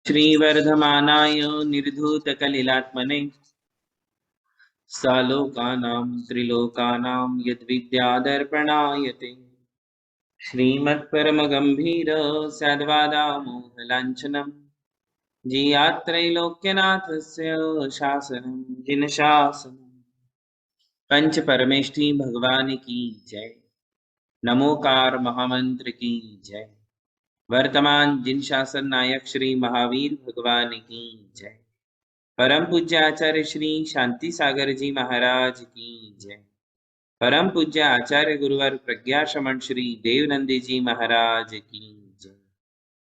श्रीवर्धमानाय निर्धूतकलिलात्मने सालोकानां त्रिलोकानां यद्विद्यादर्पणायते श्रीमत्परमगम्भीर सद्वादामोहलाञ्छनम् जियात्रैलोक्यनाथस्य शासनं जिनशासनम्। पंच परमेष्ठी भगवान की जय। नमोकार महामंत्र की जय। वर्तमान जिन शासन नायक श्री महावीर भगवान की जय। परम पूज्य आचार्य श्री शांति सागर जी महाराज की जय। परम पूज्य आचार्य गुरुवर प्रज्ञा श्रमण श्री देवनंदी जी महाराज की जय।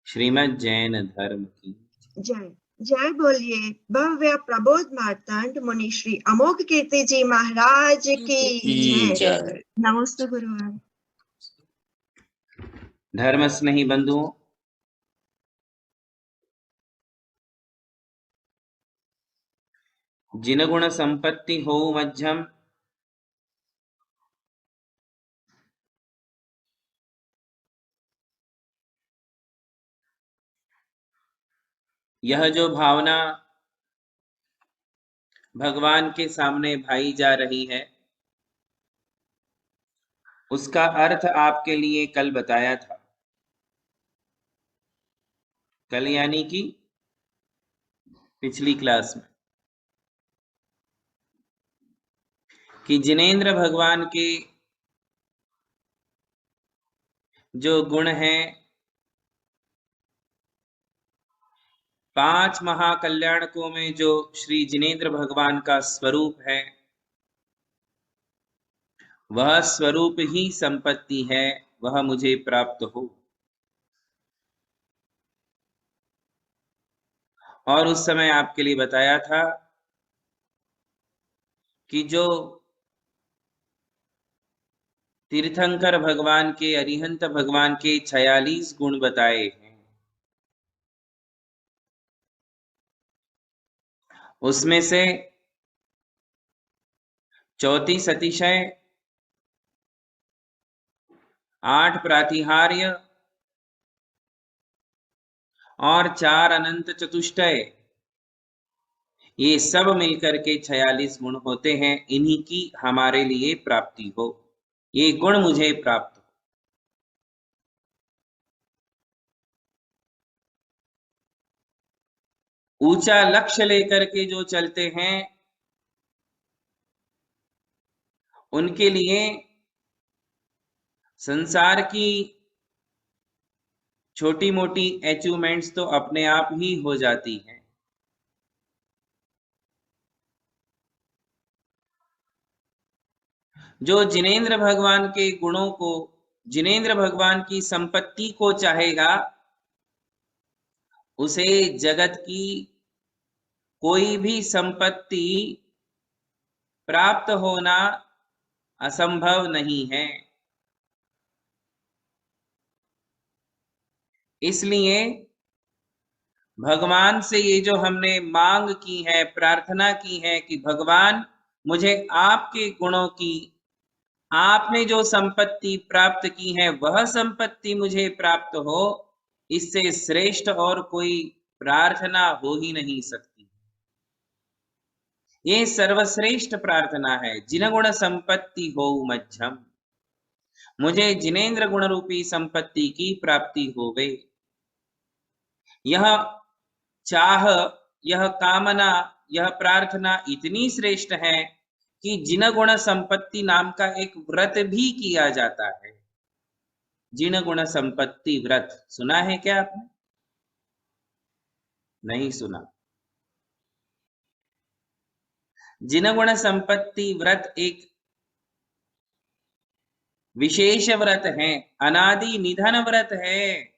श्रीमद् जैन धर्म की जय। जय बोलिए भव्य प्रबोध मार्तंड मुनि श्री अमोघ कीर्ति जी महाराज की जय। नमस्ते गुरुवार। धर्म स्नेही बंधुओं, जिन गुण संपत्ति हो मध्यम, यह जो भावना भगवान के सामने भाई जा रही है, उसका अर्थ आपके लिए कल बताया था। कल यानी कि पिछली क्लास में, कि जिनेंद्र भगवान के जो गुण हैं, 5 महाकल्याणकों में जो श्री जिनेंद्र भगवान का स्वरूप है, वह स्वरूप ही संपत्ति है, वह मुझे प्राप्त हो। और उस समय आपके लिए बताया था कि जो तीर्थंकर भगवान के, अरिहंत भगवान के 46 गुण बताए हैं, उसमें से 34 अतिशय, 8 प्रातिहार्य और 4 अनंत चतुष्टय, ये सब मिलकर के 46 गुण होते हैं। इन्हीं की हमारे लिए प्राप्ति हो, ये गुण मुझे प्राप्त हो। ऊंचा लक्ष्य लेकर के जो चलते हैं, उनके लिए संसार की छोटी मोटी अचीवमेंट्स तो अपने आप ही हो जाती हैं। जो जिनेंद्र भगवान के गुणों को, जिनेंद्र भगवान की संपत्ति को चाहेगा, उसे जगत की कोई भी संपत्ति प्राप्त होना असंभव नहीं है। इसलिए भगवान से ये जो हमने मांग की है, प्रार्थना की है कि भगवान मुझे आपके गुणों की, आपने जो संपत्ति प्राप्त की है वह संपत्ति मुझे प्राप्त हो, इससे श्रेष्ठ और कोई प्रार्थना हो ही नहीं सकती। ये सर्वश्रेष्ठ प्रार्थना है। जिन गुण संपत्ति हो मध्यम, मुझे जिनेंद्र गुण रूपी संपत्ति की प्राप्ति होवे। यह चाह, यह कामना, यह प्रार्थना इतनी श्रेष्ठ है कि जिन गुण संपत्ति नाम का एक व्रत भी किया जाता है। जिन गुण संपत्ति व्रत सुना है क्या आपने? नहीं सुना। जिन गुण संपत्ति व्रत एक विशेष व्रत है, अनादि निधन व्रत है,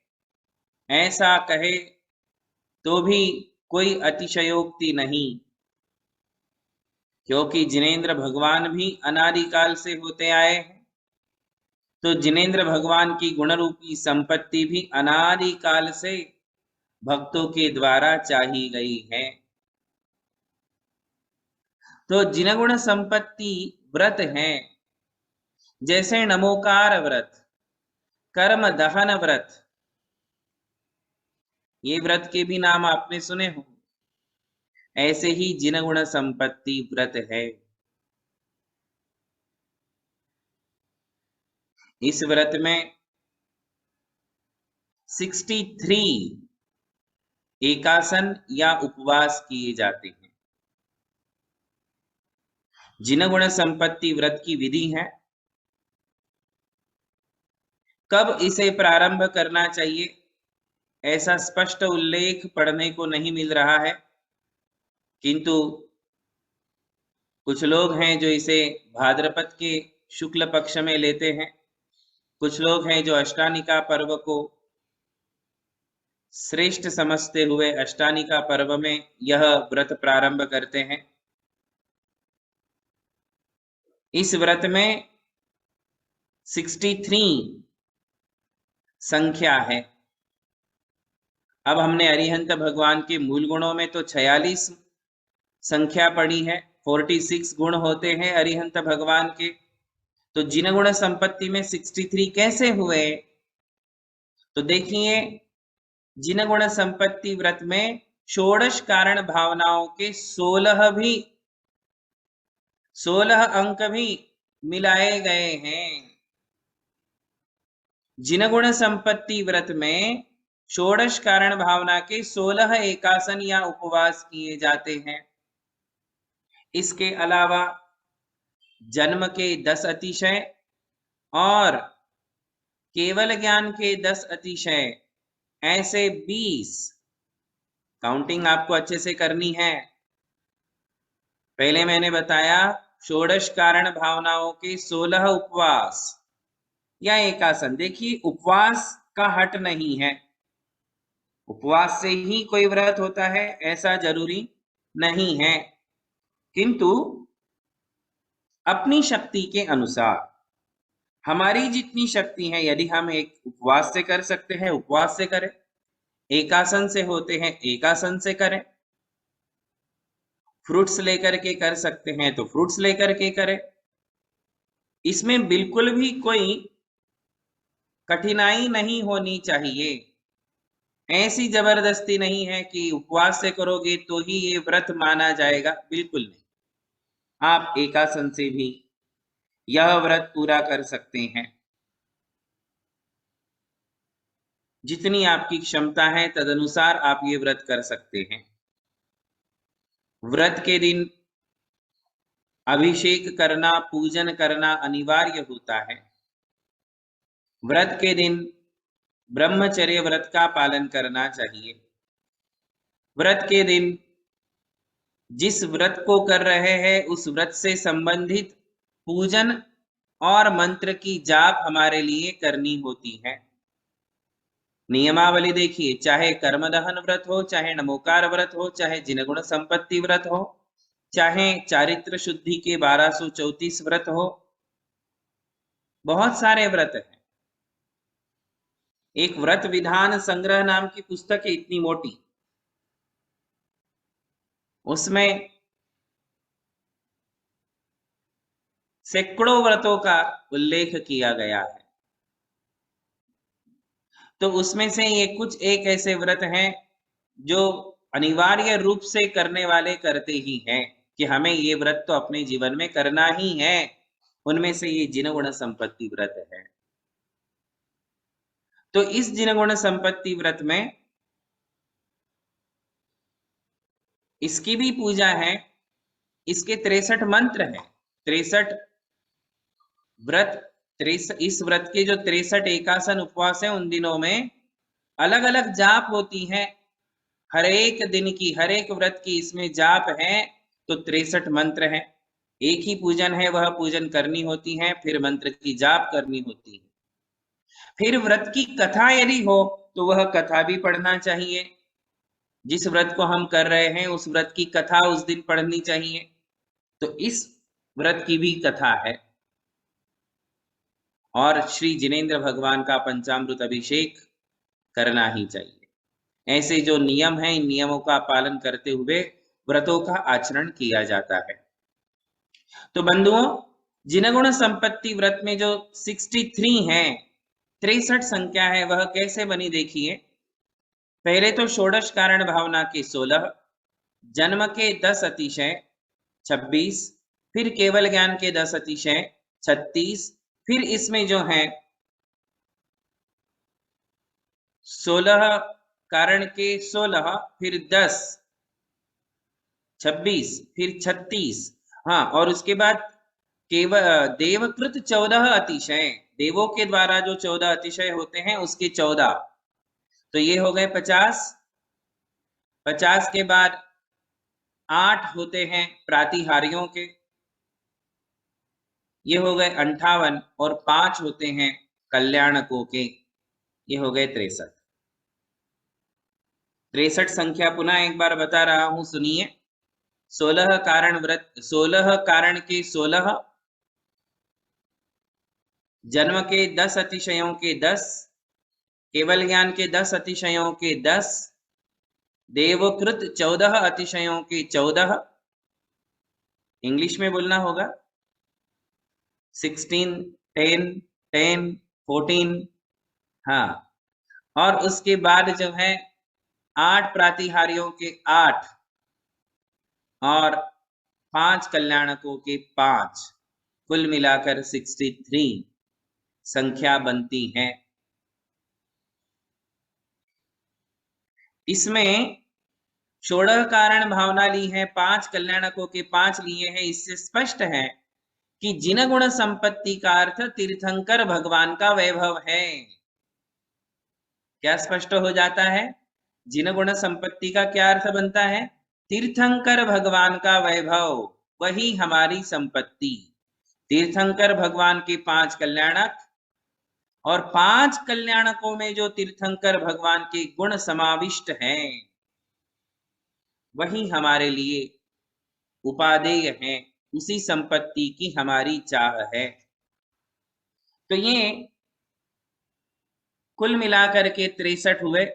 ऐसा कहे तो भी कोई अतिशयोक्ति नहीं, क्योंकि जिनेंद्र भगवान भी अनादि काल से होते आए हैं। तो जिनेंद्र भगवान की गुण रूपी संपत्ति भी अनादि काल से भक्तों के द्वारा चाही गई है। तो जिन गुण संपत्ति व्रत हैं, जैसे नमोकार व्रत, कर्म दहन व्रत, ये व्रत के भी नाम आपने सुने हो। ऐसे ही जिन गुण संपत्ति व्रत है। इस व्रत में 63 एकासन या उपवास किए जाते हैं। जिन गुण संपत्ति व्रत की विधि है। कब इसे प्रारंभ करना चाहिए ऐसा स्पष्ट उल्लेख पढ़ने को नहीं मिल रहा है, किंतु कुछ लोग हैं जो इसे भाद्रपद के शुक्ल पक्ष में लेते हैं। कुछ लोग हैं जो अष्टानिका पर्व को श्रेष्ठ समझते हुए अष्टानिका पर्व में यह व्रत प्रारंभ करते हैं। इस व्रत में 63 संख्या है। अब हमने अरिहंत भगवान के मूल गुणों में तो 46 संख्या पढ़ी है। 46 गुण होते हैं अरिहंत भगवान के। तो जिन गुण संपत्ति में 63 कैसे हुए? तो देखिए, जिन गुण संपत्ति व्रत में षोडश कारण भावनाओं के 16 अंक भी मिलाए गए हैं। जिन गुण संपत्ति व्रत में षोडश कारण भावना के 16 एकासन या उपवास किए जाते हैं। इसके अलावा जन्म के 10 अतिशय और केवल ज्ञान के 10 अतिशय, ऐसे 20 काउंटिंग आपको अच्छे से करनी है। पहले मैंने बताया षोडश कारण भावनाओं के 16 उपवास या एकासन। देखिए, उपवास का हट नहीं है। उपवास से ही कोई व्रत होता है ऐसा जरूरी नहीं है, किंतु अपनी शक्ति के अनुसार हमारी जितनी शक्ति है, यदि हम एक उपवास से कर सकते हैं उपवास से करें, एकासन से होते हैं एकासन से करें, फ्रूट्स लेकर के कर सकते हैं तो फ्रूट्स लेकर के करें। इसमें बिल्कुल भी कोई कठिनाई नहीं होनी चाहिए। ऐसी जबरदस्ती नहीं है कि उपवास से करोगे तो ही ये व्रत माना जाएगा, बिल्कुल नहीं। आप एकासन से भी यह व्रत पूरा कर सकते हैं। जितनी आपकी क्षमता है तदनुसार आप ये व्रत कर सकते हैं। व्रत के दिन अभिषेक करना, पूजन करना अनिवार्य होता है। व्रत के दिन ब्रह्मचर्य व्रत का पालन करना चाहिए। व्रत के दिन जिस व्रत को कर रहे हैं उस व्रत से संबंधित पूजन और मंत्र की जाप हमारे लिए करनी होती है। नियमावली देखिए, चाहे कर्मदहन व्रत हो, चाहे नमोकार व्रत हो, चाहे जिनगुण संपत्ति व्रत हो, चाहे चारित्र शुद्धि के 1234 व्रत हो, बहुत सारे व्रत हैं। एक व्रत विधान संग्रह नाम की पुस्तक है, इतनी मोटी, उसमें सैकड़ों व्रतों का उल्लेख किया गया है। तो उसमें से ये कुछ एक ऐसे व्रत हैं जो अनिवार्य रूप से करने वाले करते ही हैं कि हमें ये व्रत तो अपने जीवन में करना ही है। उनमें से ये जिन गुण संपत्ति व्रत है। तो इस जिन गुण संपत्ति व्रत में इसकी भी पूजा है। इसके 63 मंत्र हैं। 63 व्रत, इस व्रत के जो 63 एकासन उपवास है, उन दिनों में अलग अलग जाप होती है। हर एक दिन की, हर एक व्रत की इसमें जाप है। तो 63 मंत्र है। एक ही पूजन है, वह पूजन करनी होती है, फिर मंत्र की जाप करनी होती है। फिर व्रत की कथा यदि हो तो वह कथा भी पढ़ना चाहिए। जिस व्रत को हम कर रहे हैं उस व्रत की कथा उस दिन पढ़नी चाहिए। तो इस व्रत की भी कथा है। और श्री जिनेंद्र भगवान का पंचामृत अभिषेक करना ही चाहिए। ऐसे जो नियम हैं, इन नियमों का पालन करते हुए व्रतों का आचरण किया जाता है। तो बंधुओं, जिनगुण संपत्ति व्रत में जो 63 है, 63 संख्या है, वह कैसे बनी देखिए। पहले तो षोडश कारण भावना के 16, जन्म के 10 अतिशय 26, फिर केवल ज्ञान के 10 अतिशय 36, फिर इसमें जो है 16 कारण के 16, फिर 10, 26, फिर 36, हाँ, और उसके बाद केवल देवकृत 14 अतिशय, देवों के द्वारा जो 14 अतिशय होते हैं उसके 14, तो ये हो गए 50। 50 के बाद 8 होते हैं प्रातिहार्यों के, ये हो गए 58, और 5 होते हैं कल्याणकों के, ये हो गए 63। 63 संख्या पुनः एक बार बता रहा हूं, सुनिए। 16 कारण व्रत, 16 कारण के 16, जन्म के 10 अतिशयों के 10, केवल ज्ञान के 10 अतिशयों के 10, देवकृत 14 अतिशयों के 14, इंग्लिश में बोलना होगा 16, 10, 10, 14, हाँ, और उसके बाद जो है 8 प्रातिहार्यों के 8, और 5 कल्याणकों के 5, कुल मिलाकर 63 संख्या बनती है। इसमें 16 कारण भावना ली है, 5 कल्याणकों के 5 लिए हैं, इससे स्पष्ट है कि जिन गुण संपत्ति का अर्थ तीर्थंकर भगवान का वैभव है। क्या स्पष्ट हो जाता है? जिन गुण संपत्ति का क्या अर्थ बनता है? तीर्थंकर भगवान का वैभव, वही हमारी संपत्ति। तीर्थंकर भगवान के 5 कल्याणक, और 5 कल्याणकों में जो तीर्थंकर भगवान के गुण समाविष्ट हैं, वही हमारे लिए उपादेय है, उसी संपत्ति की हमारी चाह है। तो ये कुल मिलाकर के 63 हुए।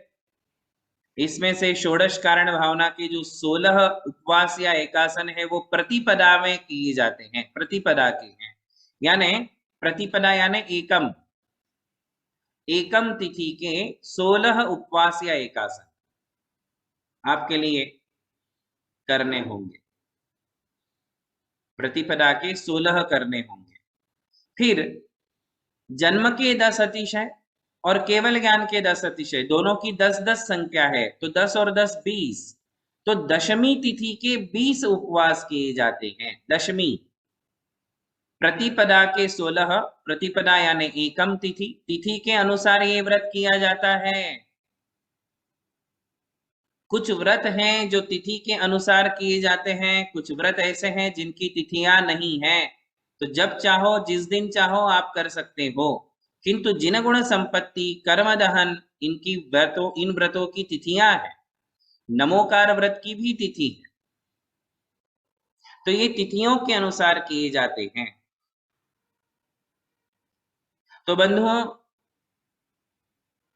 इसमें से षोडश कारण भावना के जो 16 उपवास या एकासन है वो प्रतिपदा में किए जाते हैं, प्रतिपदा के हैं, यानी प्रतिपदा यानी एकम, एकम तिथि के 16 उपवास या एकासन आपके लिए करने होंगे, प्रतिपदा के 16 करने होंगे। फिर जन्म के 10 अतिशय और केवल ज्ञान के 10 अतिशय, दोनों की 10-10 संख्या है, तो 10 और 10 20, तो दशमी तिथि के 20 उपवास किए जाते हैं। दशमी प्रतिपदा के 16, प्रतिपदा यानी एकम तिथि, तिथि के अनुसार ये व्रत किया जाता है। कुछ व्रत हैं जो तिथि के अनुसार किए जाते हैं, कुछ व्रत ऐसे हैं जिनकी तिथियां नहीं है, तो जब चाहो जिस दिन चाहो आप कर सकते हो, किंतु जिन गुण संपत्ति, कर्म दहन, इन व्रतों की तिथियां हैं। नमोकार व्रत की भी तिथि है, तो ये तिथियों के अनुसार किए जाते हैं। तो बंधुओं,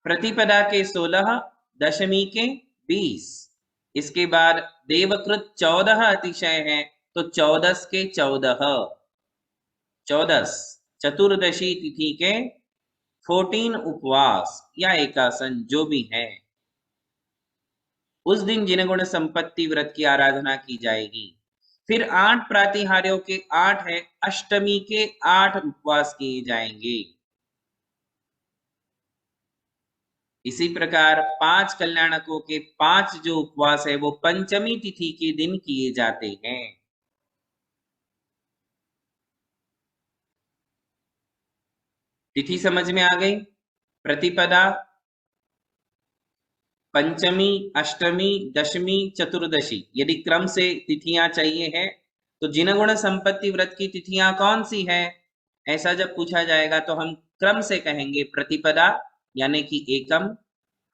प्रतिपदा के 16, दशमी के 20, इसके बाद देवकृत 14 अतिशय है, तो 14 के 14, 14 चतुर्दशी तिथि के 14 उपवास या एकासन जो भी है, उस दिन जिन गुण संपत्ति व्रत की आराधना की जाएगी। फिर 8 प्रातिहार्यों के 8 है, अष्टमी के 8 उपवास किए जाएंगे। इसी प्रकार 5 कल्याणकों के 5 जो उपवास है वो पंचमी तिथि के दिन किए जाते हैं। तिथि समझ में आ गई? प्रतिपदा, पंचमी, अष्टमी, दशमी, चतुर्दशी, यदि क्रम से तिथियां चाहिए है तो जिन गुण संपत्ति व्रत की तिथियां कौन सी है, ऐसा जब पूछा जाएगा तो हम क्रम से कहेंगे प्रतिपदा यानी कि एकम,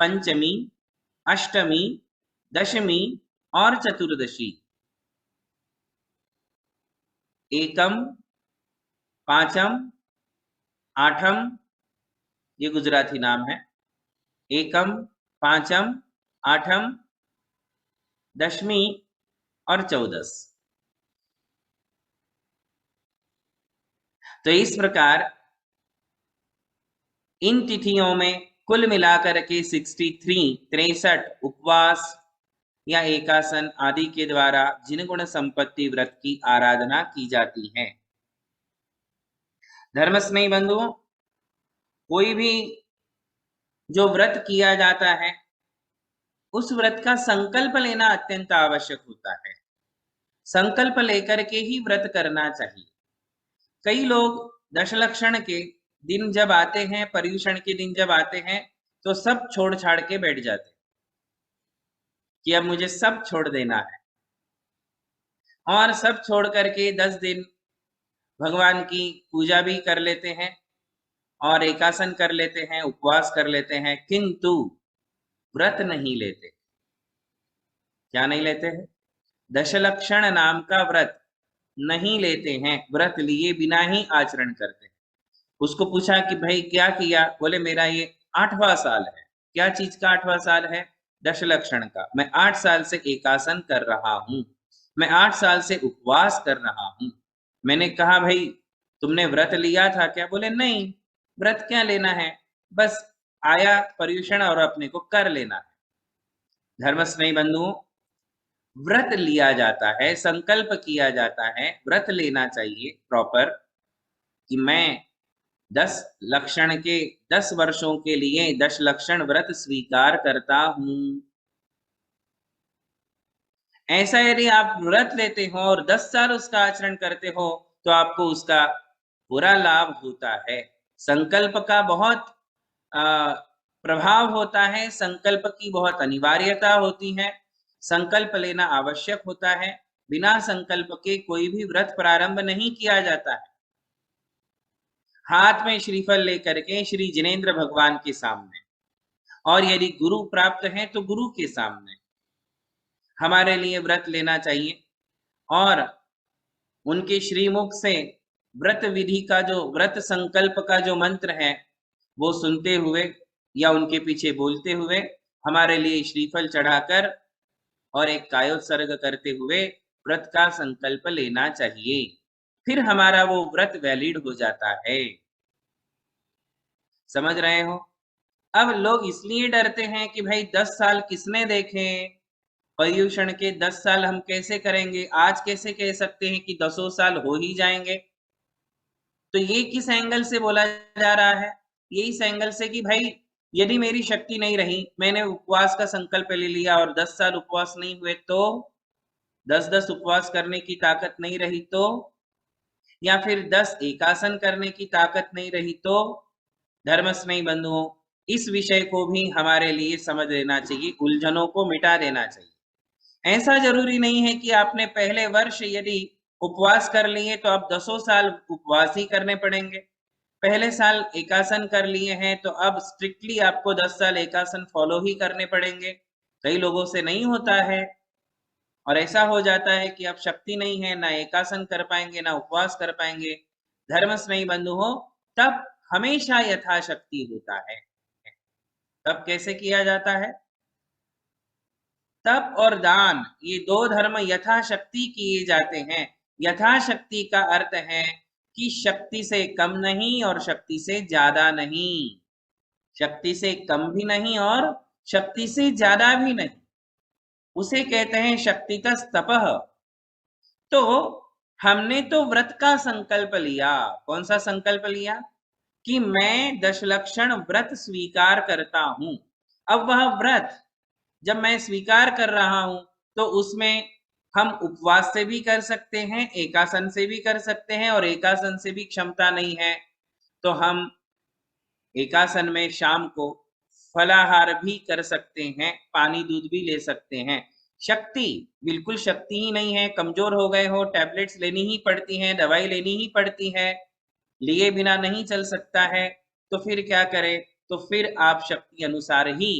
पंचमी, अष्टमी, दशमी और चतुर्दशी। एकम, पांचम, आठम, ये गुजराती नाम है, एकम, पांचम, आठम, दशमी और 14। तो इस प्रकार इन तिथियों में कुल मिलाकर के 63 उपवास या एकासन आदि के द्वारा जिन गुण संपत्ति व्रत की आराधना की जाती है। धर्म स्नेही बंधुओं, कोई भी जो व्रत किया जाता है उस व्रत का संकल्प लेना अत्यंत आवश्यक होता है। संकल्प लेकर के ही व्रत करना चाहिए। कई लोग दशलक्षण के दिन जब आते हैं, पर्युषण के दिन जब आते हैं, तो सब छोड़ छाड़ के बैठ जाते हैं कि अब मुझे सब छोड़ देना है, और सब छोड़ करके 10 दिन भगवान की पूजा भी कर लेते हैं और एकासन कर लेते हैं, उपवास कर लेते हैं, किंतु व्रत नहीं लेते। क्या नहीं लेते हैं? दशलक्षण नाम का व्रत नहीं लेते हैं, व्रत लिए बिना ही आचरण करते हैं। उसको पूछा कि भाई क्या किया? बोले मेरा ये 8वां साल है। क्या चीज का 8वां साल है? दशलक्षण का। मैं 8 साल से एकासन कर रहा हूं, मैं 8 साल से उपवास कर रहा हूं। मैंने कहा भाई तुमने व्रत लिया था क्या? बोले नहीं, व्रत क्या लेना है, बस आया पर्युषण और अपने को कर लेना है। धर्म स्नेही बंधुओं, व्रत लिया जाता है, संकल्प किया जाता है, व्रत लेना चाहिए प्रॉपर कि मैं 10 लक्षण के 10 वर्षों के लिए 10 लक्षण व्रत स्वीकार करता हूं। ऐसा यदि आप व्रत लेते हो और 10 साल उसका आचरण करते हो तो आपको उसका पूरा लाभ होता है। संकल्प का बहुत प्रभाव होता है, संकल्प की बहुत अनिवार्यता होती है, संकल्प लेना आवश्यक होता है। बिना संकल्प के कोई भी व्रत प्रारंभ नहीं किया जाता है। हाथ में श्रीफल लेकर के श्री जिनेंद्र भगवान के सामने, और यदि गुरु प्राप्त है तो गुरु के सामने हमारे लिए व्रत लेना चाहिए, और उनके श्रीमुख से व्रत विधि का जो व्रत संकल्प का जो मंत्र है वो सुनते हुए या उनके पीछे बोलते हुए हमारे लिए श्रीफल चढ़ाकर और एक कायोत्सर्ग करते हुए व्रत का संकल्प लेना चाहिए। फिर हमारा वो व्रत वैलिड हो जाता है। समझ रहे हो? अब लोग इसलिए डरते हैं कि भाई 10 साल किसने देखे, पर्युषण के 10 साल हम कैसे करेंगे, आज कैसे कह सकते हैं कि 10 साल हो ही जाएंगे। तो ये किस एंगल से बोला जा रहा है? ये इस एंगल से कि भाई यदि मेरी शक्ति नहीं रही, मैंने उपवास का संकल्प ले लिया और 10 साल उपवास नहीं हुए तो, 10-10 उपवास करने की ताकत नहीं रही तो, या फिर 10 एकासन करने की ताकत नहीं रही तो। धर्म स्नेही बंधुओं, इस विषय को भी हमारे लिए समझ लेना चाहिए, उलझनों को मिटा देना चाहिए। ऐसा जरूरी नहीं है कि आपने पहले वर्ष यदि उपवास कर लिए तो अब 10 साल उपवास ही करने पड़ेंगे। पहले साल एकासन कर लिए हैं तो अब स्ट्रिक्टली आपको 10 साल एकासन फॉलो ही करने पड़ेंगे। कई लोगों से नहीं होता है और ऐसा हो जाता है कि अब शक्ति नहीं है, ना एकासन कर पाएंगे ना उपवास कर पाएंगे। धर्म स्नेही बंधु हो, तब हमेशा यथाशक्ति होता है। तब कैसे किया जाता है? तप और दान, ये 2 धर्म यथाशक्ति किए जाते हैं। यथाशक्ति का अर्थ है कि शक्ति से कम नहीं और शक्ति से ज्यादा नहीं, शक्ति से कम भी नहीं और शक्ति से ज्यादा भी नहीं, उसे कहते हैं शक्तितः तपः। तो हमने तो व्रत का संकल्प लिया। कौन सा संकल्प लिया? कि मैं दशलक्षण व्रत स्वीकार करता हूं। अब वह व्रत जब मैं स्वीकार कर रहा हूं तो उसमें हम उपवास से भी कर सकते हैं, एकासन से भी कर सकते हैं, और एकासन से भी क्षमता नहीं है तो हम एकासन में शाम को फलाहार भी कर सकते हैं, पानी दूध भी ले सकते हैं। शक्ति बिल्कुल शक्ति ही नहीं है, कमजोर हो गए हो, टैबलेट्स लेनी ही पड़ती हैं, दवाई लेनी ही पड़ती है, लिए बिना नहीं चल सकता है, तो फिर क्या करें? तो फिर आप शक्ति अनुसार ही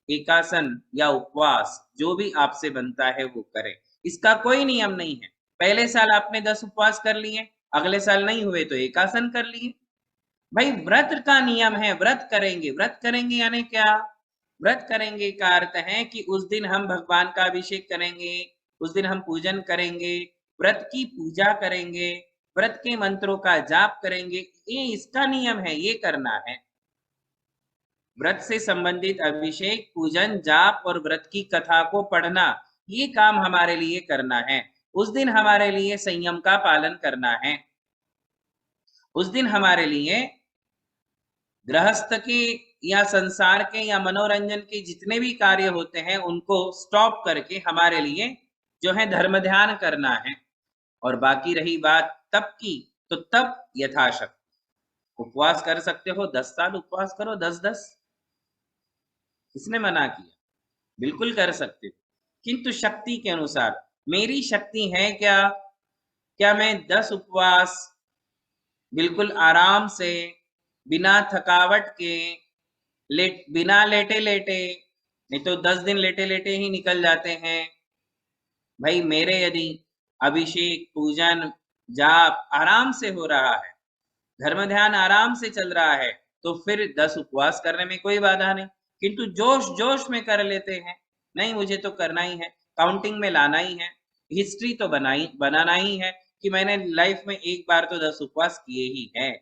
एकासन या उपवास जो भी आपसे बनता है वो करें। इसका कोई नियम नहीं है। पहले साल आपने 10 उपवास कर लिए, अगले साल नहीं हुए तो एकासन कर लिए। भाई व्रत का नियम है, व्रत करेंगे। व्रत करेंगे यानी क्या? व्रत करेंगे का अर्थ है कि उस दिन हम भगवान का अभिषेक करेंगे, उस दिन हम पूजन करेंगे, व्रत की पूजा करेंगे, व्रत के मंत्रों का जाप करेंगे। ये इसका नियम है, ये करना है। व्रत से संबंधित अभिषेक, पूजन, जाप और व्रत की कथा को पढ़ना, ये काम हमारे लिए करना है। उस दिन हमारे लिए संयम का पालन करना है। उस दिन हमारे लिए गृहस्थ के या संसार के या मनोरंजन के जितने भी कार्य होते हैं उनको स्टॉप करके हमारे लिए जो है धर्म ध्यान करना है। और बाकी रही बात तप की, तो तप यथाशक्ति। उपवास कर सकते हो, 10 साल उपवास करो, 10-10, किसने मना किया? बिल्कुल कर सकते हो, किंतु शक्ति के अनुसार। मेरी शक्ति है क्या मैं 10 उपवास बिल्कुल आराम से, बिना थकावट के, बिना लेटे लेटे, नहीं तो 10 दिन लेटे लेटे ही निकल जाते हैं। भाई मेरे यदि अभिषेक, पूजन, जाप आराम से हो रहा है, धर्म ध्यान आराम से चल रहा है, तो फिर 10 उपवास करने में कोई बाधा नहीं। किंतु जोश जोश में कर लेते हैं, नहीं मुझे तो करना ही है, काउंटिंग में लाना ही है, हिस्ट्री तो बनाना ही है कि मैंने लाइफ में एक बार तो 10 उपवास किए ही हैं।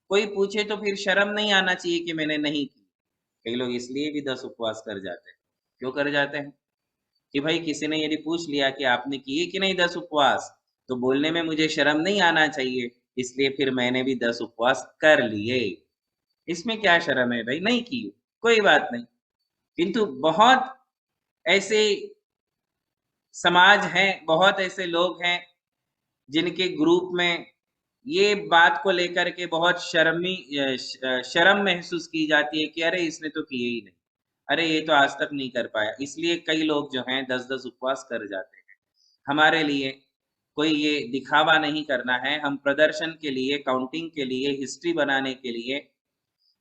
कोई पूछे तो फिर शर्म नहीं आना चाहिए कि मैंने नहीं की। कई लोग इसलिए भी 10 उपवास कर जाते हैं। क्यों कर जाते हैं? कि भाई किसी ने यदि पूछ लिया कि आपने किए कि नहीं 10 उपवास, तो बोलने में मुझे शर्म नहीं आना चाहिए, इसलिए फिर मैंने भी 10 उपवास कर लिए। इसमें क्या शर्म है भाई? नहीं की, कोई बात नहीं। किंतु बहुत ऐसे समाज हैं, बहुत ऐसे लोग हैं जिनके ग्रुप में ये बात को लेकर के बहुत शर्म महसूस की जाती है कि अरे इसने तो किए ही नहीं, अरे ये तो आज तक नहीं कर पाया। इसलिए कई लोग जो हैं 10-10 उपवास कर जाते हैं। हमारे लिए कोई ये दिखावा नहीं करना है, हम प्रदर्शन के लिए, काउंटिंग के लिए, हिस्ट्री बनाने के लिए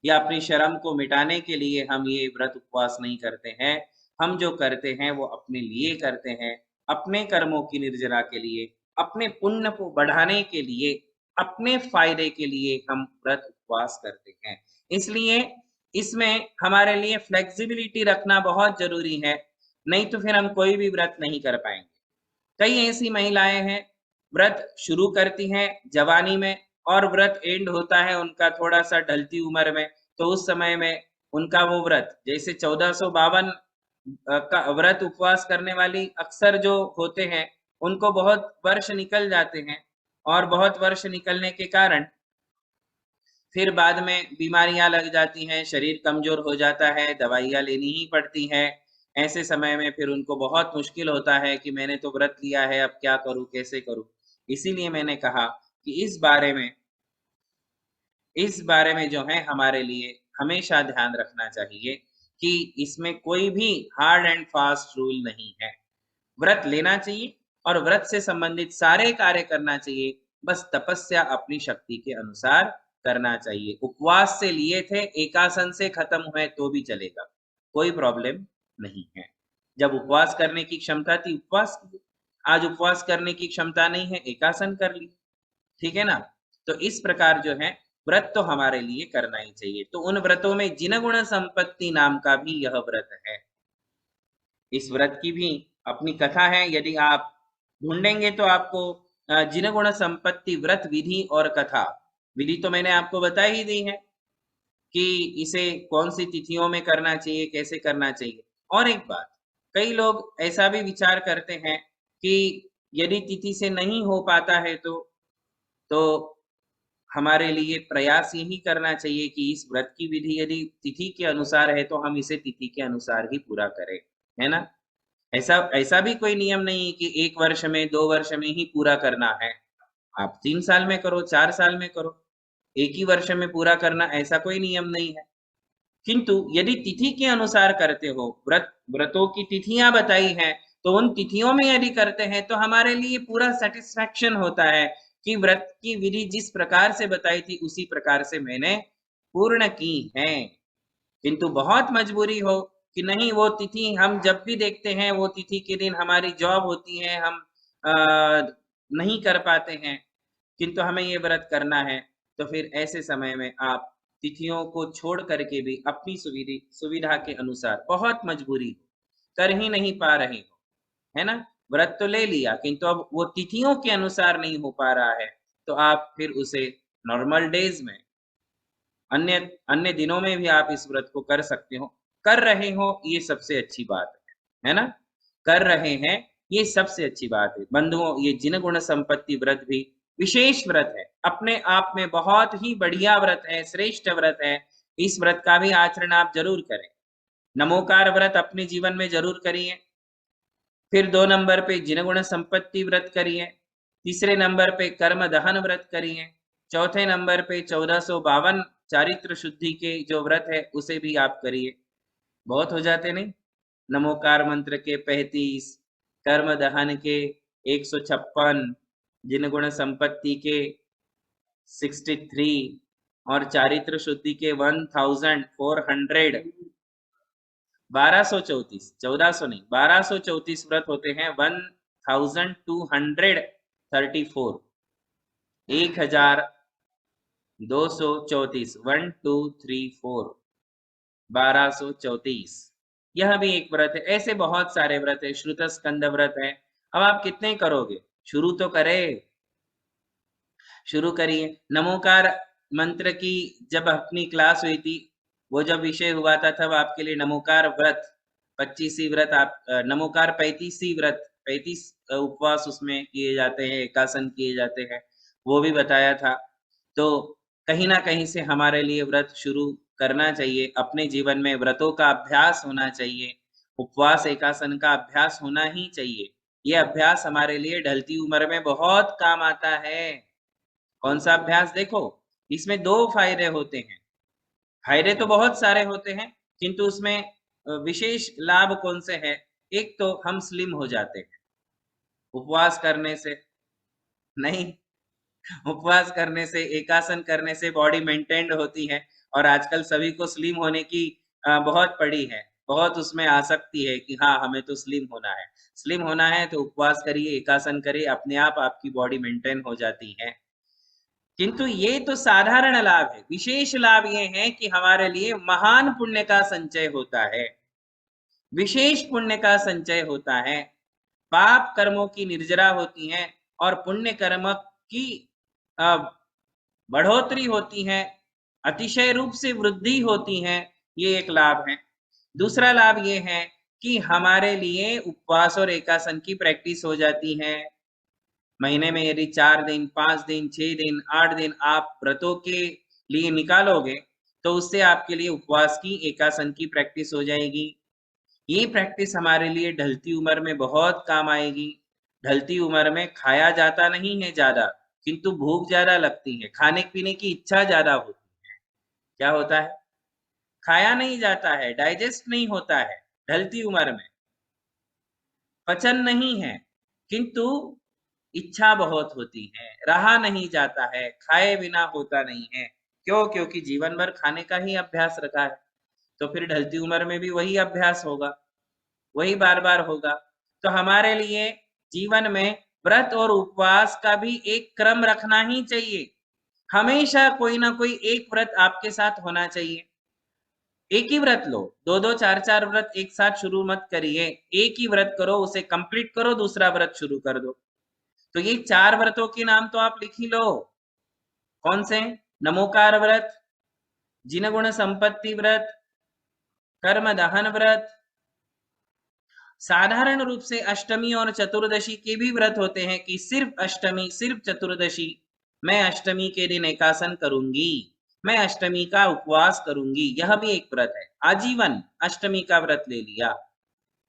या अपनी शर्म को मिटाने के लिए हम ये व्रत उपवास नहीं करते हैं। हम जो करते हैं वो अपने लिए करते हैं, अपने कर्मों की निर्जरा के लिए, अपने पुण्य को बढ़ाने के लिए, अपने फायदे के लिए हम व्रत उपवास करते हैं। इसलिए इसमें हमारे लिए फ्लेक्सिबिलिटी रखना बहुत जरूरी है, नहीं तो फिर हम कोई भी व्रत नहीं कर पाएंगे। कई ऐसी महिलाएं हैं, व्रत शुरू करती हैं जवानी में और व्रत एंड होता है उनका थोड़ा सा ढलती उम्र में, तो उस समय में उनका वो व्रत, जैसे 1452 का व्रत उपवास करने वाली अक्सर जो होते हैं उनको बहुत वर्ष निकल जाते हैं, और बहुत वर्ष निकलने के कारण फिर बाद में बीमारियां लग जाती हैं, शरीर कमजोर हो जाता है, दवाइयां लेनी ही पड़ती हैं। ऐसे समय में फिर उनको बहुत मुश्किल होता है कि मैंने तो व्रत लिया है, अब क्या करूं, कैसे करूं। इसीलिए मैंने कहा कि इस बारे में जो है हमारे लिए हमेशा ध्यान रखना चाहिए कि इसमें कोई भी हार्ड एंड फास्ट रूल नहीं है। व्रत लेना चाहिए और व्रत से संबंधित सारे कार्य करना चाहिए, बस तपस्या अपनी शक्ति के अनुसार करना चाहिए। उपवास से लिए थे, एकासन से खत्म हुए तो भी चलेगा, कोई प्रॉब्लम नहीं है। जब उपवास करने की क्षमता थी उपवास किए, आज उपवास करने की क्षमता नहीं है, एकासन कर ली, ठीक है ना। तो इस प्रकार जो है व्रत तो हमारे लिए करना ही चाहिए। तो उन व्रतों में जिन गुण संपत्ति नाम का भी यह व्रत है। इस व्रत की भी अपनी कथा है, यदि आप ढूंढेंगे तो आपको जिन गुण संपत्ति व्रत विधि और कथा, विधि तो मैंने आपको बता ही दी है कि इसे कौन सी तिथियों में करना चाहिए, कैसे करना चाहिए। और एक बात, कई लोग ऐसा भी विचार करते हैं कि यदि तिथि से नहीं हो पाता है तो हमारे लिए प्रयास यही करना चाहिए कि इस व्रत की विधि यदि तिथि के अनुसार है तो हम इसे तिथि के अनुसार ही पूरा करें, है ना। ऐसा ऐसा भी कोई नियम नहीं है कि 1 वर्ष में, 2 वर्ष में ही पूरा करना है। आप 3 साल में करो, 4 साल में करो, एक ही वर्ष में पूरा करना, ऐसा कोई नियम नहीं है। किंतु यदि तिथि के अनुसार करते हो, व्रतों की तिथियां बताई हैं, तो उन तिथियों में यदि करते हैं तो हमारे लिए पूरा सेटिस्फैक्शन होता है कि व्रत की विधि जिस प्रकार से बताई थी उसी प्रकार से मैंने पूर्ण की है। किंतु बहुत मजबूरी हो कि नहीं, वो तिथि हम जब भी देखते हैं वो तिथि के दिन हमारी जॉब होती है, हम नहीं कर पाते हैं, किंतु हमें ये व्रत करना है, तो फिर ऐसे समय में आप तिथियों को छोड़ करके भी अपनी सुविधा के अनुसार, बहुत मजबूरी हो, कर ही नहीं पा रहे हो, है ना, व्रत तो ले लिया किंतु अब वो तिथियों के अनुसार नहीं हो पा रहा है, तो आप फिर उसे नॉर्मल डेज में अन्य अन्य दिनों में भी आप इस व्रत को कर सकते हो। कर रहे हो ये सबसे अच्छी बात है ना? कर रहे हैं ये सबसे अच्छी बात है। बंधुओं, ये जिन गुण संपत्ति व्रत भी विशेष व्रत है, अपने आप में बहुत ही बढ़िया व्रत है, श्रेष्ठ व्रत है। इस व्रत का भी आचरण आप जरूर करें। नमोकार व्रत अपने जीवन में जरूर करिए। फिर 2 नंबर पे जिन गुण संपत्ति व्रत करिए। तीसरे नंबर पे कर्म दहन व्रत करिए। चौथे नंबर पे 1452 चारित्र शुद्धि के जो व्रत है उसे भी आप करिए। बहुत हो जाते नहीं? नमोकार मंत्र के 35, कर्म दहन के 156, जिन गुण संपत्ति के 63 और चारित्र शुद्धि के 1400, 1234, 1400 नहीं, 1234 व्रत होते हैं। 1234, 1234, 1234, 1234, यह भी एक व्रत है। ऐसे बहुत सारे व्रत है। श्रुत स्कंद व्रत है। अब आप कितने करोगे? शुरू तो करें, शुरू करिए। नमोकार मंत्र की जब अपनी क्लास हुई थी, वो जब विषय हुआ था, तब आपके लिए नमोकार व्रत 25 व्रत, आप नमोकार 35 व्रत, 35 उपवास उसमें किए जाते हैं, एकासन किए जाते हैं, वो भी बताया था। तो कहीं ना कहीं से हमारे लिए व्रत शुरू करना चाहिए। अपने जीवन में व्रतों का अभ्यास होना चाहिए, उपवास एकासन का अभ्यास होना ही चाहिए। ये अभ्यास हमारे लिए ढलती उम्र में बहुत काम आता है। कौन सा अभ्यास? देखो, इसमें 2 फायदे होते हैं। फायदे तो बहुत सारे होते हैं, किंतु उसमें विशेष लाभ कौन से हैं? एक तो हम स्लिम हो जाते हैं उपवास करने से। नहीं, उपवास करने से, एकासन करने से बॉडी मेंटेन्ड होती है। और आजकल सभी को स्लिम होने की बहुत पड़ी है, बहुत उसमें आसक्ति है कि हाँ हमें तो स्लिम होना है। स्लिम होना है तो उपवास करिए, एकासन करिए, अपने आप आपकी बॉडी मेंटेन हो जाती है। किंतु ये तो साधारण लाभ है। विशेष लाभ ये है कि हमारे लिए महान पुण्य का संचय होता है, विशेष पुण्य का संचय होता है। पाप कर्मों की निर्जरा होती है और पुण्य कर्म की बढ़ोतरी होती है, अतिशय रूप से वृद्धि होती है। ये एक लाभ है। दूसरा लाभ ये है कि हमारे लिए उपवास और एकासन की प्रैक्टिस हो जाती है। महीने में यदि 4 दिन, 5 दिन, 6 दिन, 8 दिन आप व्रतों के लिए निकालोगे, तो उससे आपके लिए उपवास की, एकासन की प्रैक्टिस हो जाएगी। ये प्रैक्टिस हमारे लिए ढलती उम्र में बहुत काम आएगी। ढलती उम्र में खाया जाता नहीं है ज्यादा, किंतु भूख ज्यादा लगती है, खाने पीने की इच्छा ज्यादा होती है। क्या होता है? खाया नहीं जाता है, डाइजेस्ट नहीं होता है ढलती उम्र में, पचन नहीं है, किंतु इच्छा बहुत होती है, रहा नहीं जाता है, खाए बिना होता नहीं है। क्यों? क्योंकि जीवन भर खाने का ही अभ्यास रखा है। तो फिर ढलती उम्र में भी वही अभ्यास होगा, वही बार बार होगा। तो हमारे लिए जीवन में व्रत और उपवास का भी एक क्रम रखना ही चाहिए। हमेशा कोई ना कोई एक व्रत आपके साथ होना चाहिए। एक ही व्रत लो, 2-2, 4-4 व्रत एक साथ शुरू मत करिए। एक ही व्रत करो, उसे कंप्लीट करो, दूसरा व्रत शुरू कर दो। तो ये 4 व्रतों के नाम तो आप लिख ही लो। कौन से? नमोकार व्रत, जिन गुण संपत्ति व्रत, कर्म दहन व्रत। साधारण रूप से अष्टमी और चतुर्दशी के भी व्रत होते हैं कि सिर्फ अष्टमी, सिर्फ चतुर्दशी, मैं अष्टमी के दिन एकासन करूंगी, मैं अष्टमी का उपवास करूंगी, यह भी एक व्रत है। आजीवन अष्टमी का व्रत ले लिया,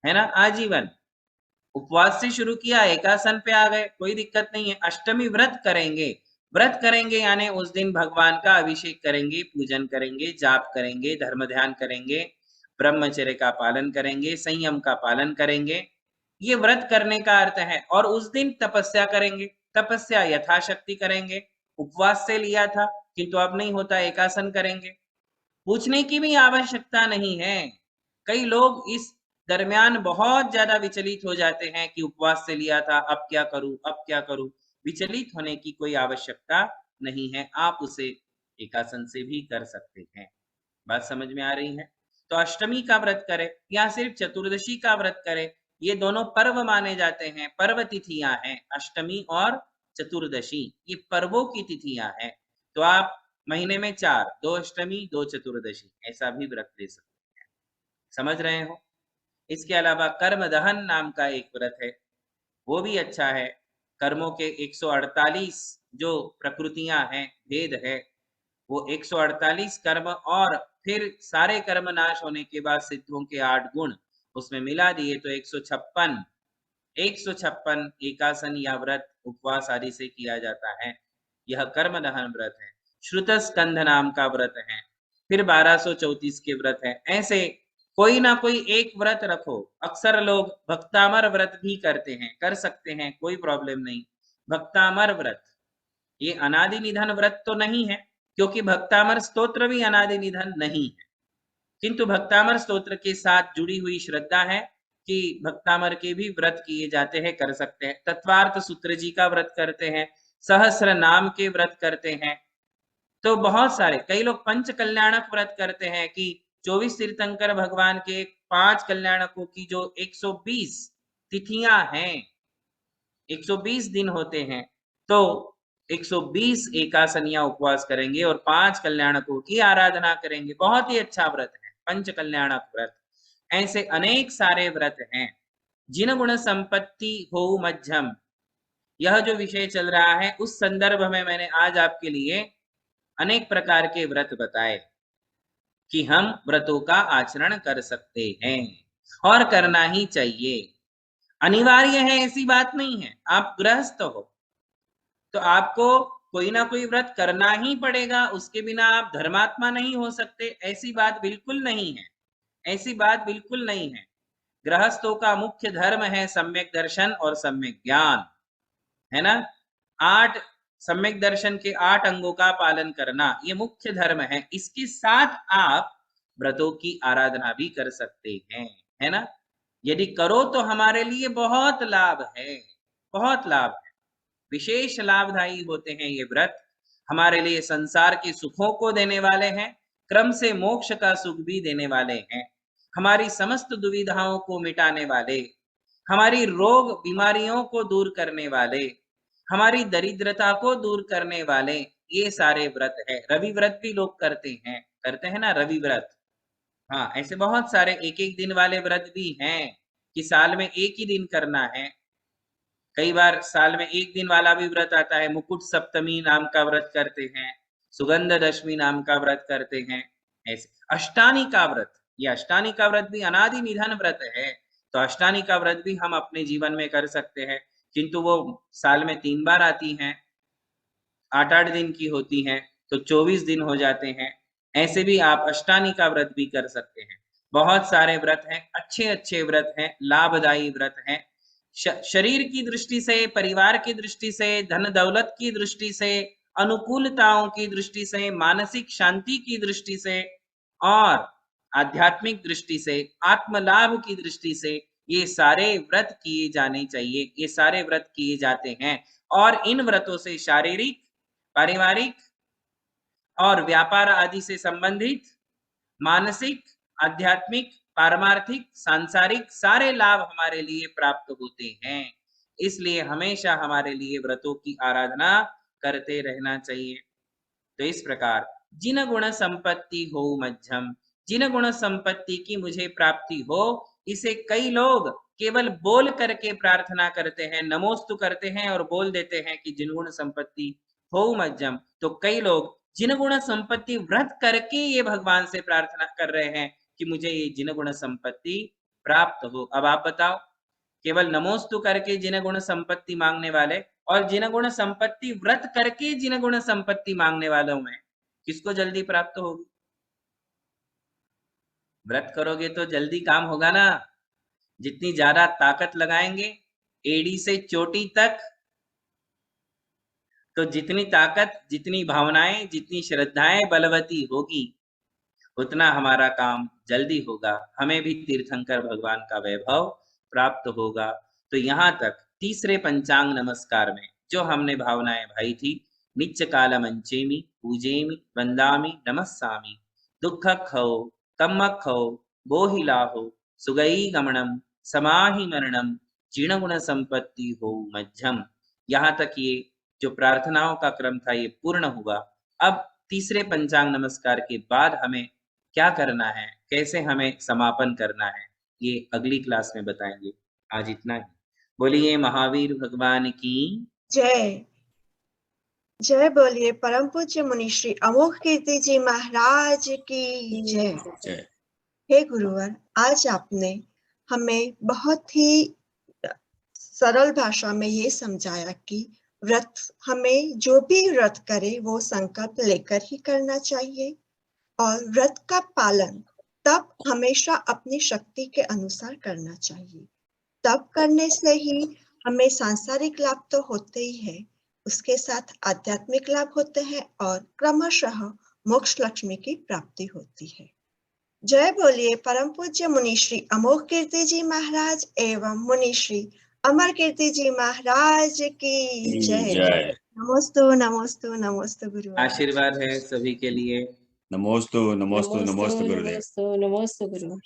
है ना? आजीवन उपवास से शुरू किया, एकासन पे आ गए, कोई दिक्कत नहीं है। अष्टमी व्रत करेंगे, व्रत करेंगे यानी उस दिन भगवान का अभिषेक करेंगे, पूजन करेंगे, जाप करेंगे, धर्म ध्यान करेंगे, ब्रह्मचर्य का पालन करेंगे, संयम का पालन करेंगे। ये व्रत करने का अर्थ है। और उस दिन तपस्या करेंगे, तपस्या यथाशक्ति करेंगे। उपवास से लिया था किंतु अब नहीं होता, एकासन करेंगे। पूछने की भी आवश्यकता नहीं है। कई लोग इस दरमियान बहुत ज्यादा विचलित हो जाते हैं कि उपवास से लिया था, अब क्या करूं, अब क्या करूं। विचलित होने की कोई आवश्यकता नहीं है, आप उसे एकासन से भी कर सकते हैं। बात समझ में आ रही है? तो अष्टमी का व्रत करें या सिर्फ चतुर्दशी का व्रत करें, ये दोनों पर्व माने जाते हैं, पर्व तिथियां हैं। अष्टमी और चतुर्दशी ये पर्वों की तिथियां हैं। तो आप महीने में 4, 2 अष्टमी 2 चतुर्दशी, ऐसा भी व्रत ले सकते हैं। समझ रहे हो? इसके अलावा कर्म दहन नाम का एक व्रत है, वो भी अच्छा है। कर्मों के 148 जो प्रकृतियां हैं, भेद है, वो 148 कर्म और फिर सारे कर्म नाश होने के बाद सिद्धों के 8 गुण उसमें मिला दिए तो 156 एकासन या व्रत उपवास आदि से किया जाता है। यह कर्म दहन व्रत है। श्रुत स्कंध नाम का व्रत है, फिर 1234 के व्रत है। ऐसे कोई ना कोई एक व्रत रखो। अक्सर लोग भक्तामर व्रत भी करते हैं, कर सकते हैं, कोई प्रॉब्लम नहीं। भक्तामर व्रत ये अनादि निधन व्रत तो नहीं है, क्योंकि भक्तामर स्तोत्र भी अनादि निधन नहीं है, किंतु भक्तामर स्तोत्र के साथ जुड़ी हुई श्रद्धा है कि भक्तामर के भी व्रत किए जाते हैं, कर सकते हैं। तत्वार्थ सूत्र जी का व्रत करते हैं, सहस्र नाम के व्रत करते हैं, तो बहुत सारे, कई लोग पंच कल्याणक व्रत करते हैं कि 24 तीर्थंकर भगवान के 5 कल्याणकों की जो 120 तिथियां हैं, 120 दिन होते हैं, तो 120 एकासनियां उपवास करेंगे और 5 कल्याणकों की आराधना करेंगे। बहुत ही अच्छा व्रत है पंच कल्याणक व्रत। ऐसे अनेक सारे व्रत हैं। जिन गुण संपत्ति हो मध्यम, यह जो विषय चल रहा है उस संदर्भ में मैंने आज आपके लिए अनेक प्रकार के व्रत बताए कि हम व्रतों का आचरण कर सकते हैं और करना ही चाहिए। अनिवार्य है ऐसी बात नहीं है। आप गृहस्थ हो तो आपको कोई ना कोई व्रत करना ही पड़ेगा, उसके बिना आप धर्मात्मा नहीं हो सकते, ऐसी बात बिल्कुल नहीं है। ऐसी बात बिल्कुल नहीं है। गृहस्थों का मुख्य धर्म है सम्यक दर्शन और सम्यक ज्ञान, है ना। 8 सम्यक दर्शन के 8 अंगों का पालन करना ये मुख्य धर्म है। इसके साथ आप व्रतों की आराधना भी कर सकते हैं, है ना। यदि करो तो हमारे लिए बहुत लाभ है, बहुत लाभ है। विशेष लाभदायी होते हैं ये व्रत। हमारे लिए संसार के सुखों को देने वाले हैं, क्रम से मोक्ष का सुख भी देने वाले हैं, हमारी समस्त दुविधाओं को मिटाने वाले, हमारी रोग बीमारियों को दूर करने वाले, हमारी दरिद्रता को दूर करने वाले ये सारे व्रत है। रवि व्रत भी लोग करते हैं ना, रवि व्रत। हाँ, ऐसे बहुत सारे एक एक दिन वाले व्रत भी हैं कि साल में एक ही दिन करना है। कई बार साल में एक दिन वाला भी व्रत आता है। मुकुट सप्तमी नाम का व्रत करते हैं, सुगंध दशमी नाम का व्रत करते हैं। ऐसे अष्टानी का व्रत, ये अष्टानी का व्रत भी अनादि निधन व्रत है, तो अष्टानी का व्रत भी हम अपने जीवन में कर सकते हैं, किंतु वो साल में 3 बार आती हैं, 8-8 दिन की होती हैं, तो 24 दिन हो जाते हैं। ऐसे भी आप अष्टानी का व्रत भी कर सकते हैं। बहुत सारे व्रत हैं, अच्छे अच्छे व्रत हैं, लाभदायी व्रत हैं। शरीर की दृष्टि से, परिवार की दृष्टि से, धन दौलत की दृष्टि से, अनुकूलताओं की दृष्टि से, मानसिक शांति की दृष्टि से और आध्यात्मिक दृष्टि से, आत्मलाभ की दृष्टि से ये सारे व्रत किए जाने चाहिए। ये सारे व्रत किए जाते हैं और इन व्रतों से शारीरिक, पारिवारिक और व्यापार आदि से संबंधित मानसिक, आध्यात्मिक, पारमार्थिक, सांसारिक सारे लाभ हमारे लिए प्राप्त होते हैं। इसलिए हमेशा हमारे लिए व्रतों की आराधना करते रहना चाहिए। तो इस प्रकार जिन गुण संपत्ति हो मध्यम, जिन गुण संपत्ति की मुझे प्राप्ति हो, इसे कई लोग केवल बोल करके प्रार्थना करते हैं, नमोस्तु करते हैं और बोल देते हैं कि जिन गुण संपत्ति हो मध्यम। तो कई लोग जिन गुण संपत्ति व्रत करके ये भगवान से प्रार्थना कर रहे हैं कि मुझे ये जिन गुण संपत्ति प्राप्त हो। अब आप बताओ, केवल नमोस्तु करके जिन गुण संपत्ति मांगने वाले और जिन गुण संपत्ति व्रत करके जिन गुण संपत्ति मांगने वालों में किसको जल्दी प्राप्त होगी? व्रत करोगे तो जल्दी काम होगा ना। जितनी ज्यादा ताकत लगाएंगे एड़ी से चोटी तक, तो जितनी ताकत, जितनी भावनाएं, जितनी श्रद्धाएं बलवती होगी, उतना हमारा काम जल्दी होगा, हमें भी तीर्थंकर भगवान का वैभव प्राप्त होगा। तो यहाँ तक तीसरे पंचांग नमस्कार में जो हमने भावनाएं भाई थी, नित्य काल मंचेमी पूजेमी वंदामी नमस्सामी, दुख खो कम खो बोहि लाहो सुगई गमनम समाहि मरणम जीर्ण गुण संपत्ति हो मध्यम। यहाँ तक ये जो प्रार्थनाओं का क्रम था ये पूर्ण हुआ। अब तीसरे पंचांग नमस्कार के बाद हमें क्या करना है, कैसे हमें समापन करना है, ये अगली क्लास में बताएंगे। आज इतना ही। बोलिए महावीर भगवान की जय। जय बोलिए परम पूज्य मुनि श्री अमोघ कीर्ति जी महाराज की जय। जय। हे गुरुवर, आज आपने हमें बहुत ही सरल भाषा में ये समझाया कि व्रत, हमें जो भी व्रत करे वो संकल्प लेकर ही करना चाहिए, और व्रत का पालन तब हमेशा अपनी शक्ति के अनुसार करना चाहिए। तब करने से ही हमें सांसारिक लाभ तो होते ही है, उसके साथ आध्यात्मिक लाभ होते हैं और क्रमशः मोक्ष लक्ष्मी की प्राप्ति होती है। जय बोलिए परम पूज्य मुनि श्री अमोघ कीर्ति जी महाराज एवं मुनि श्री अमर कीर्ति जी महाराज की जय। नमोस्तु नमोस्तु नमोस्तु गुरुवर। आशीर्वाद है सभी के लिए। नमोस्तु नमोस्तु नमोस्तु गुरुदेव। नमोस्तु गुरु।